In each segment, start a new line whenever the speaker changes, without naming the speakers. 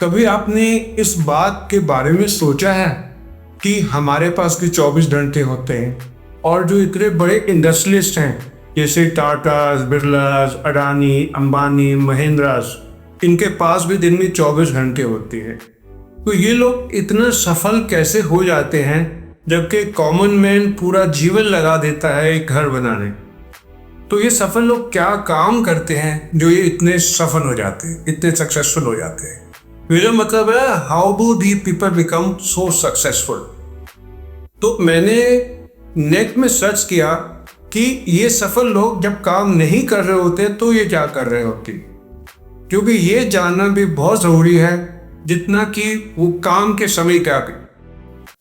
कभी आपने इस बात के बारे में सोचा है कि हमारे पास भी 24 घंटे होते हैं और जो इतने बड़े इंडस्ट्रियलिस्ट हैं जैसे टाटास, बिरलास, अडानी, अंबानी, महिंद्रास, इनके पास भी दिन में 24 घंटे होते हैं। तो ये लोग इतना सफल कैसे हो जाते हैं जबकि कॉमन मैन पूरा जीवन लगा देता है एक घर बनाने। तो ये सफल लोग क्या काम करते हैं जो ये इतने सफल हो जाते हैं, इतने सक्सेसफुल हो जाते हैं। मेरा मतलब है how do the people become so successful. तो मैंने नेट में सर्च किया कि ये सफल लोग जब काम नहीं कर रहे होते तो ये क्या कर रहे होते, क्योंकि ये जानना भी बहुत जरूरी है जितना कि वो काम के समय क्या करें।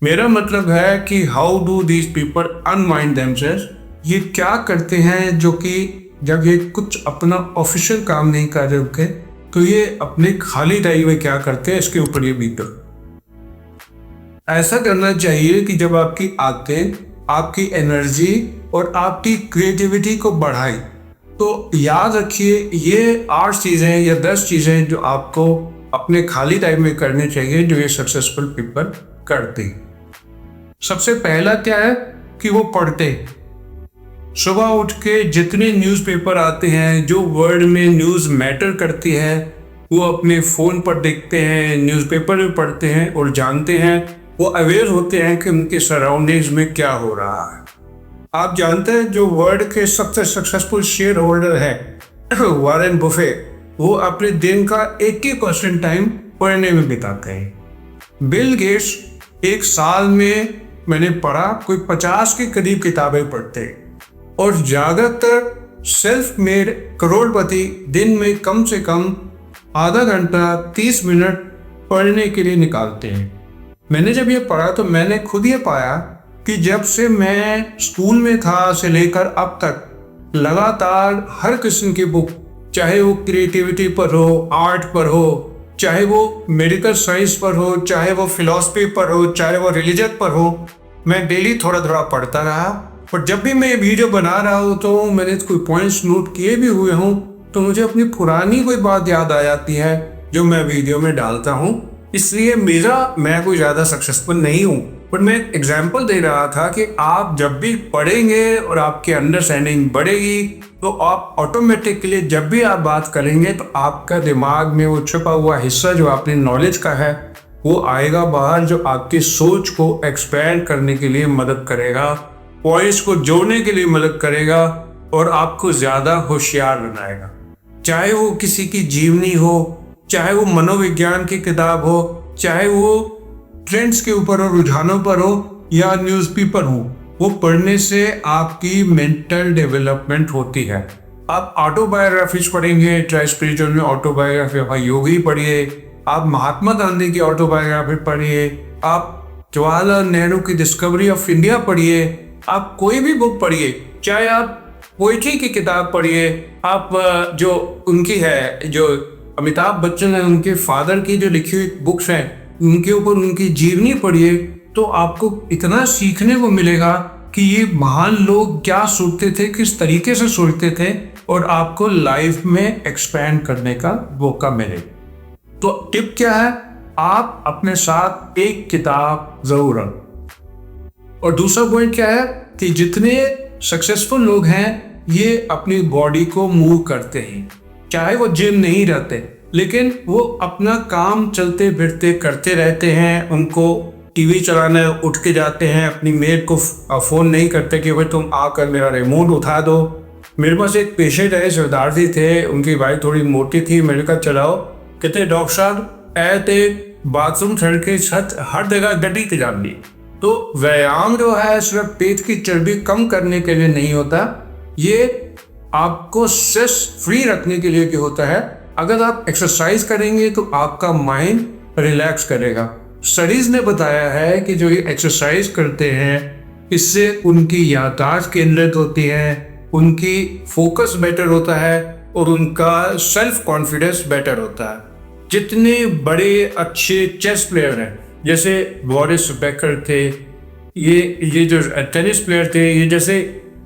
मेरा मतलब है कि how do these people unwind themselves, ये क्या करते हैं जो कि जब ये कुछ अपना ऑफिशियल काम नहीं कर रहे होते तो ये अपने खाली टाइम में क्या करते हैं, इसके ऊपर ये वीडियो। ऐसा करना चाहिए कि जब आपकी आदतें, आपकी एनर्जी और आपकी क्रिएटिविटी को बढ़ाए, तो याद रखिए ये 8 चीजें या 10 चीजें जो आपको अपने खाली टाइम में करनी चाहिए जो ये सक्सेसफुल पीपल करते हैं। सबसे पहला क्या है कि वो पढ़ते। सुबह उठ के जितने न्यूज़पेपर आते हैं जो वर्ल्ड में न्यूज़ मैटर करती है वो अपने फ़ोन पर देखते हैं, न्यूज़पेपर में पढ़ते हैं और जानते हैं, वो अवेयर होते हैं कि उनके सराउंडिंग्स में क्या हो रहा है। आप जानते हैं जो वर्ल्ड के सबसे सक्सेसफुल शेयर होल्डर है वॉरेन बफे, वो अपने दिन का 80% टाइम पढ़ने में बिताते हैं। बिल गेट्स एक साल में मैंने पढ़ा कोई 50 के करीब किताबें पढ़ते हैं और ज्यादातर सेल्फ मेड करोड़पति दिन में कम से कम आधा घंटा 30 मिनट पढ़ने के लिए निकालते हैं। मैंने जब ये पढ़ा तो मैंने खुद ये पाया कि जब से मैं स्कूल में था से लेकर अब तक लगातार हर किस्म की बुक, चाहे वो क्रिएटिविटी पर हो, आर्ट पर हो, चाहे वो मेडिकल साइंस पर हो, चाहे वो फिलॉसफी पर हो, चाहे वो रिलीजन पर हो, मैं डेली थोड़ा थोड़ा पढ़ता रहा। और जब भी मैं ये वीडियो बना रहा हूँ तो मैंने कोई पॉइंट्स नोट किए भी हुए हूँ तो मुझे अपनी पुरानी कोई बात याद आ जाती है जो मैं वीडियो में डालता हूँ। इसलिए मैं कोई ज़्यादा सक्सेसफुल नहीं हूँ, पर मैं एग्जाम्पल दे रहा था कि आप जब भी पढ़ेंगे और आपकी अंडरस्टैंडिंग बढ़ेगी तो आप ऑटोमेटिकली जब भी आप बात करेंगे तो आपका दिमाग में वो छुपा हुआ हिस्सा जो आपने नॉलेज का है वो आएगा बाहर, जो आपकी सोच को एक्सपैंड करने के लिए मदद करेगा, पॉइंट्स को जोड़ने के लिए मदद करेगा और आपको ज़्यादा होशियार बनाएगा। चाहे वो किसी की जीवनी हो, चाहे वो मनोविज्ञान की किताब हो, चाहे वो ट्रेंड्स के ऊपर और रुझानों पर हो या न्यूज़पेपर हो, वो पढ़ने से आपकी मेंटल डेवलपमेंट होती है। आप ऑटोबायोग्राफीज पढ़ेंगे, चाहे स्पिरिचुअल में ऑटोबायोग्राफी ऑफ योगी पढ़िए, आप महात्मा गांधी की ऑटोबायोग्राफी पढ़िए, आप जवाहरलाल नेहरू की डिस्कवरी ऑफ इंडिया पढ़िए, आप कोई भी बुक पढ़िए, चाहे आप पोइट्री की किताब पढ़िए, आप जो उनकी है, जो अमिताभ बच्चन है उनके फादर की जो लिखी हुई बुक्स हैं उनके ऊपर उनकी जीवनी पढ़िए, तो आपको इतना सीखने को मिलेगा कि ये महान लोग क्या सोचते थे, किस तरीके से सोचते थे, और आपको लाइफ में एक्सपैंड करने का मौका मिले। तो टिप क्या है, आप अपने साथ एक किताब जरूर रखें। और दूसरा पॉइंट क्या है कि जितने सक्सेसफुल लोग हैं ये अपनी बॉडी को मूव करते हैं, चाहे वो जिम नहीं रहते लेकिन वो अपना काम चलते फिरते करते रहते हैं। उनको टीवी चलाना है, उठ के जाते हैं, अपनी मेड को फोन नहीं करते कि भाई तुम आकर मेरा रिमोट उठा दो। मेरे पास एक पेशेंट है, सिद्धार्थी थे, उनकी वाइफ थोड़ी मोटी थी, मैंने कहा चलाओ, कहते डॉक्टर साहब ऐसे बाथरूम सड़के छत हर जगह गड्डी ते जान ली। तो व्यायाम जो है सिर्फ पेट की चर्बी कम करने के लिए नहीं होता, ये आपको स्ट्रेस फ्री रखने के लिए भी होता है। अगर आप एक्सरसाइज करेंगे तो आपका माइंड रिलैक्स करेगा। स्टडीज ने बताया है कि जो ये एक्सरसाइज करते हैं इससे उनकी याददाश्त केंद्रित होती है, उनकी फोकस बेटर होता है और उनका सेल्फ कॉन्फिडेंस बेटर होता है। जितने बड़े अच्छे चेस प्लेयर हैं जैसे बोरिस बेकर थे, ये जो टेनिस प्लेयर थे, ये जैसे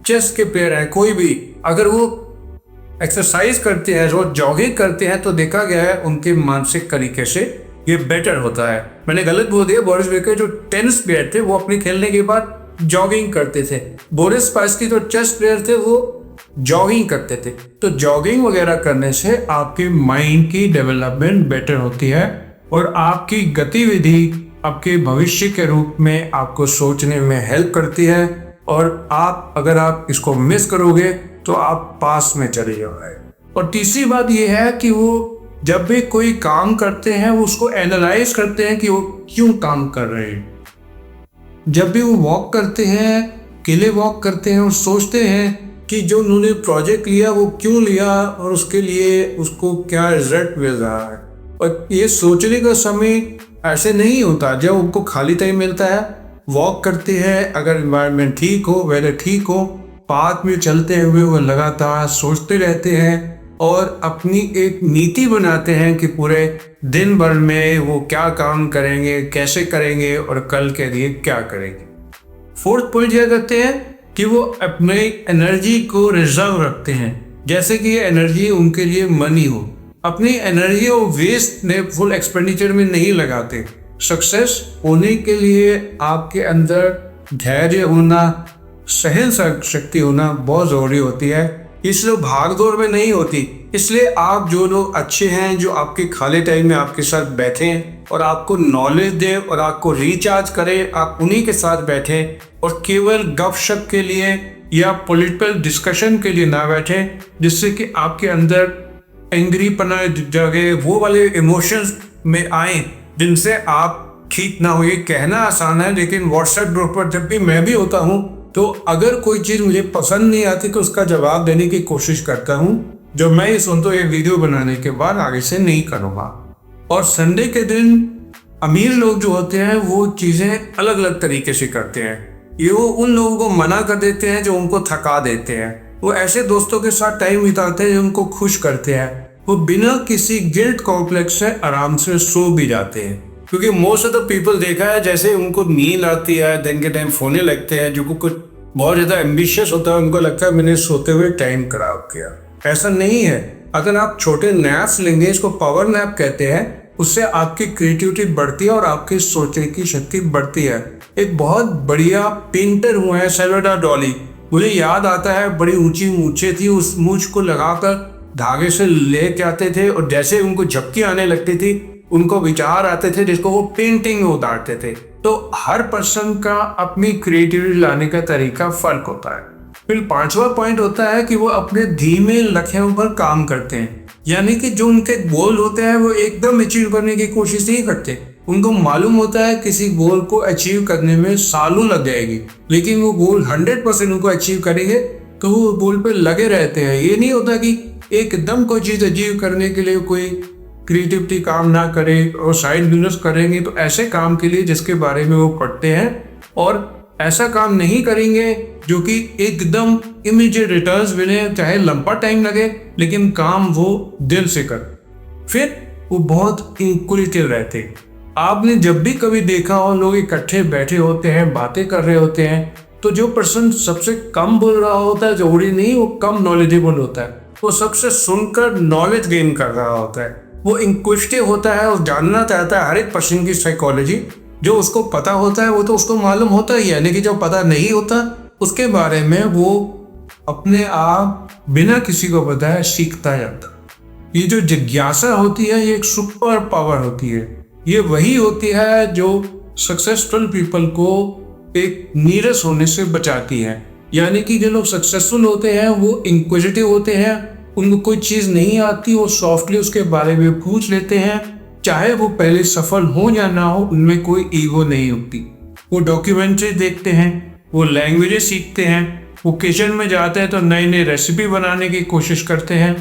चेस के प्लेयर हैं, कोई भी अगर वो एक्सरसाइज करते हैं, रोज जॉगिंग करते हैं तो देखा गया है उनके मानसिक तरीके से ये बेटर होता है। मैंने गलत बोल दिया, बोरिस बेकर जो टेनिस प्लेयर थे वो अपने खेलने के बाद जॉगिंग करते थे। बोरिस स्पासकी जो चेस प्लेयर थे वो जॉगिंग करते थे। तो जॉगिंग वगैरह करने से आपके माइंड की डेवलपमेंट बेटर होती है और आपकी गतिविधि आपके भविष्य के रूप में आपको सोचने में हेल्प करती है। और अगर आप इसको मिस करोगे तो आप पास में चले जाओगे। और तीसरी बात यह है कि वो जब भी कोई काम करते हैं वो उसको एनालाइज करते हैं कि वो क्यों काम कर रहे हैं। जब भी वो वॉक करते हैं, अकेले वॉक करते हैं और सोचते हैं कि जो उन्होंने प्रोजेक्ट लिया वो क्यों लिया और उसके लिए उसको क्या रिजल्ट मिल रहा है। और ये सोचने का समय ऐसे नहीं होता जब उनको खाली टाइम मिलता है, वॉक करते हैं, अगर एनवायरनमेंट ठीक हो, वेदर ठीक हो, पार्क में चलते हुए वो लगातार सोचते रहते हैं और अपनी एक नीति बनाते हैं कि पूरे दिन भर में वो क्या काम करेंगे, कैसे करेंगे और कल के लिए क्या करेंगे। फोर्थ पॉइंट यह करते हैं कि वो अपने एनर्जी को रिजर्व रखते हैं, जैसे कि ये एनर्जी उनके लिए मनी हो। अपनी एनर्जी को वेस्ट ने फुल एक्सपेंडिचर में नहीं लगाते। सक्सेस होने के लिए आपके अंदर धैर्य होना, सहन शक्ति होना बहुत ज़रूरी होती है। इसलिए भाग दौड़ में नहीं होती। इसलिए आप जो लोग अच्छे हैं, जो आपके खाली टाइम में आपके साथ बैठें और आपको नॉलेज दें और आपको रिचार्ज करें, आप उन्हीं के साथ बैठें और केवल गपशप के लिए या पॉलिटिकल डिस्कशन के लिए ना बैठें, जिससे कि आपके अंदर एंग्रीपना जगह वो वाले इमोशंस में आए जिनसे आप ठीक ना हो। ये कहना आसान है, लेकिन व्हाट्सएप ग्रुप पर जब भी मैं भी होता हूँ तो अगर कोई चीज़ मुझे पसंद नहीं आती तो उसका जवाब देने की कोशिश करता हूँ। जो मैं ये सुनता हूँ ये वीडियो बनाने के बाद आगे से नहीं करूँगा। और संडे के दिन अमीर लोग जो होते हैं वो चीज़ें अलग अलग तरीके से करते हैं। ये वो उन लोगों को मना कर देते हैं जो उनको थका देते हैं। वो ऐसे दोस्तों के साथ टाइम बिताते हैं जो उनको खुश करते हैं। वो बिना किसी गिल्ट कॉम्प्लेक्स से आराम से सो भी जाते हैं, क्योंकि मोस्ट ऑफ द पीपल देखा है जैसे उनको नींद आती है, दिन के टाइम सोने लगते हैं। जो कुछ बहुत ज़्यादा एम्बिशियस होता है उनको लगता है मैंने सोते हुए टाइम खराब किया। ऐसा नहीं है। अगर आप छोटे नैप्स लेंगे, इसको पावर नैप कहते हैं, उससे आपकी क्रिएटिविटी बढ़ती है और आपकी सोचने की शक्ति बढ़ती है। एक बहुत बढ़िया पेंटर हुए हैं सैल्वाडोर डाली। मुझे याद आता है बड़ी ऊंची मूंछें थी, उस मूंछ को लगाकर धागे से लेके आते थे और जैसे उनको झपकी आने लगती थी उनको विचार आते थे जिसको वो पेंटिंग में उतारते थे। तो हर पर्सन का अपनी क्रिएटिविटी लाने का तरीका फर्क होता है। फिर पांचवा पॉइंट होता है कि वो अपने धीमे लक्ष्यों पर काम करते हैं, यानी कि जो उनके गोल होते हैं वो एकदम अचीव करने की कोशिश नहीं करते। उनको मालूम होता है किसी गोल को अचीव करने में सालों लग जाएगी, लेकिन वो गोल 100% उनको अचीव करेंगे तो वो गोल पे लगे रहते हैं। ये नहीं होता कि एकदम कोई चीज़ अचीव करने के लिए कोई क्रिएटिविटी काम ना करे और साइड बिजनेस करेंगे। तो ऐसे काम के लिए जिसके बारे में वो पढ़ते हैं और ऐसा काम नहीं करेंगे जो कि एकदम इमीडिएट रिटर्न्स मिले, चाहे लंबा टाइम लगे, लेकिन काम वो दिल से कर, फिर वो बहुत इंक्विजिटिव रहते। आपने जब भी कभी देखा हो लोग इकट्ठे बैठे होते हैं, बातें कर रहे होते हैं, तो जो पर्सन सबसे कम बोल रहा होता है जरूरी नहीं वो कम नॉलेजेबल होता है, वो सबसे सुनकर नॉलेज गेन कर रहा होता है। वो इंक्विजिटिव होता है और जानना चाहता है हर एक पर्सन की साइकोलॉजी। जो उसको पता होता है वो तो उसको मालूम होता ही है, यानी कि जो पता नहीं होता उसके बारे में वो अपने आप बिना किसी को बताए सीखता जाता। ये जो जिज्ञासा होती है ये एक सुपर पावर होती है। ये वही होती है जो सक्सेसफुल पीपल को एक नीरस होने से बचाती है। यानी कि जो लोग सक्सेसफुल होते हैं वो इंक्विजिटिव होते हैं, उनको कोई चीज़ नहीं आती वो सॉफ्टली उसके बारे में पूछ लेते हैं, चाहे वो पहले सफल हो या ना हो, उनमें कोई ईगो नहीं होती। वो डॉक्यूमेंट्री देखते हैं, वो लैंग्वेजेस सीखते हैं, वो किचन में जाते हैं तो नई नई रेसिपी बनाने की कोशिश करते हैं,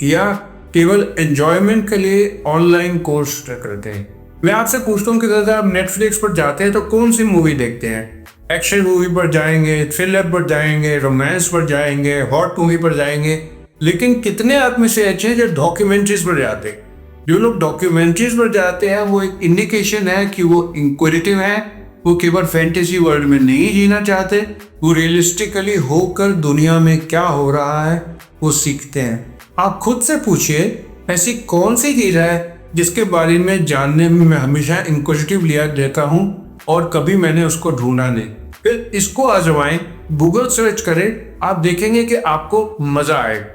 या केवल एंजॉयमेंट के लिए ऑनलाइन कोर्स करते हैं। मैं आपसे पूछता हूँ कि दादा आप नेटफ्लिक्स पर जाते हैं तो कौन सी मूवी देखते हैं? एक्शन मूवी पर जाएंगे, थ्रिलर पर जाएंगे, रोमांस पर जाएंगे, हॉट मूवी पर जाएंगे, लेकिन कितने आदमी से अच्छे हैं जो डॉक्यूमेंट्रीज पर जाते हैं? जो लोग डॉक्यूमेंट्रीज पर जाते हैं वो एक इंडिकेशन है कि वो इंक्विजिटिव है, वो केवल फैंटेसी वर्ल्ड में नहीं जीना चाहते, वो रियलिस्टिकली होकर दुनिया में क्या हो रहा है वो सीखते हैं। आप खुद से पूछिए ऐसी कौन सी चीज़ है जिसके बारे में जानने में मैं हमेशा इंक्विजिटिव लिया देता हूँ और कभी मैंने उसको ढूंढा नहीं। फिर इसको आजमाएं, गूगल सर्च करें, आप देखेंगे कि आपको मजा आएगा।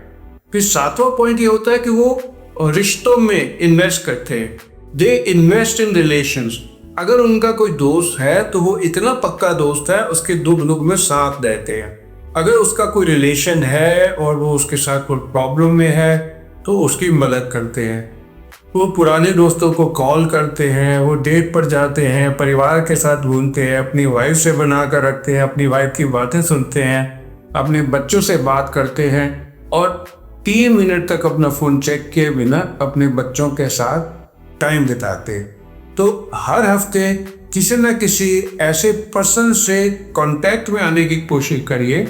फिर सातवां पॉइंट ये होता है कि वो रिश्तों में इन्वेस्ट करते हैं। They invest in relations. अगर उनका कोई दोस्त है तो वो इतना पक्का दोस्त है, उसके दुख दुख में साथ देते हैं। अगर उसका कोई रिलेशन है और वो उसके साथ कोई प्रॉब्लम में है तो उसकी मदद करते हैं। वो पुराने दोस्तों को कॉल करते हैं, वो डेट पर जाते हैं, परिवार के साथ घूमते हैं, अपनी वाइफ से बना कर रखते हैं, अपनी वाइफ की बातें सुनते हैं, अपने बच्चों से बात करते हैं और 3 मिनट तक अपना फ़ोन चेक किए बिना अपने बच्चों के साथ टाइम बिताते हैं। तो हर हफ्ते किसी न किसी ऐसे पर्सन से कांटेक्ट में आने की कोशिश करिए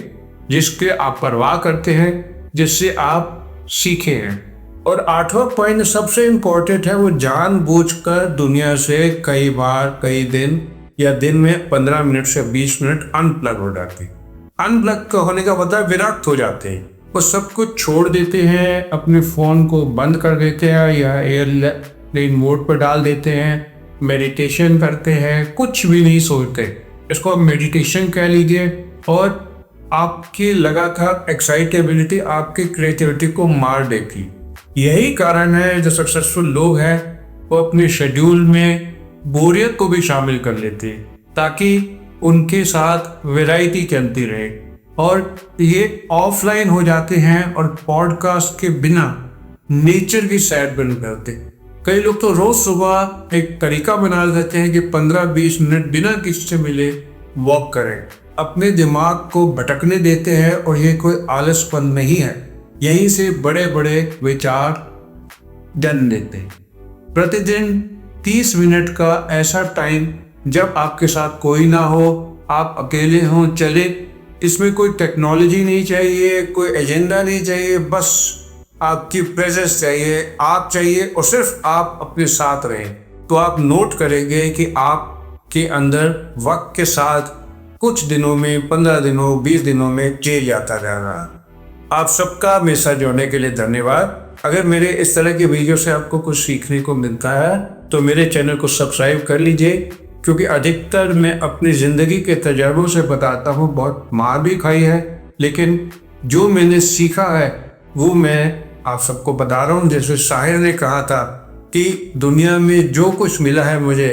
जिसके आप परवाह करते हैं, जिससे आप सीखे हैं। और 8वां पॉइंट सबसे इम्पोर्टेंट है, वो जानबूझकर दुनिया से कई बार कई दिन या दिन में 15 मिनट से 20 मिनट अनप्लग हो जाते हैं। अनप्लग होने का मतलब विरक्त हो जाते हैं, वो सब कुछ छोड़ देते हैं, अपने फ़ोन को बंद कर देते हैं या एयरप्लेन मोड पर डाल देते हैं, मेडिटेशन करते हैं, कुछ भी नहीं सोचते। इसको आप मेडिटेशन कह लीजिए। और आपकी लगातार एक्साइटेबिलिटी आपकी क्रिएटिविटी को मार देगी। यही कारण है जो सक्सेसफुल लोग हैं वो अपने शेड्यूल में बोरियत को भी शामिल कर लेते हैं ताकि उनके साथ वैरायटी चलती रहे। और ये ऑफलाइन हो जाते हैं और पॉडकास्ट के बिना नेचर की सैर बन करते। कई लोग तो रोज सुबह एक तरीका बना देते हैं कि 15-20 मिनट बिना किसी से मिले वॉक करें, अपने दिमाग को भटकने देते हैं। और ये कोई आलसपन नहीं है, यहीं से बड़े बड़े विचार जन्म लेते हैं। प्रतिदिन 30 मिनट का ऐसा टाइम जब आपके साथ कोई ना हो, आप अकेले हों, चले। इसमें कोई टेक्नोलॉजी नहीं चाहिए, कोई एजेंडा नहीं चाहिए, बस आपकी प्रेजेंस चाहिए, आप चाहिए और सिर्फ आप अपने साथ रहें। तो आप नोट करेंगे कि आपके अंदर वक्त के साथ कुछ दिनों में, 15 दिनों, 20 दिनों में चेंज आता जा रहा है। आप सबका मेरे साथ जुड़ने के लिए धन्यवाद। अगर मेरे इस तरह के वीडियो से आपको कुछ सीखने को मिलता है तो मेरे चैनल को सब्सक्राइब कर लीजिए, क्योंकि अधिकतर मैं अपनी ज़िंदगी के तजुर्बों से बताता हूँ। बहुत मार भी खाई है, लेकिन जो मैंने सीखा है वो मैं आप सबको बता रहा हूँ। जैसे शायर ने कहा था कि दुनिया में जो कुछ मिला है मुझे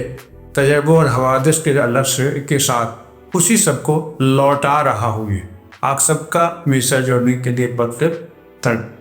तजुर्बों और हवादिस के लफ्ज़ के साथ, उसी सबको लौटा रहा हूँ। आप सबका मेरे साथ जुड़ने के लिए बहुत धन्यवाद।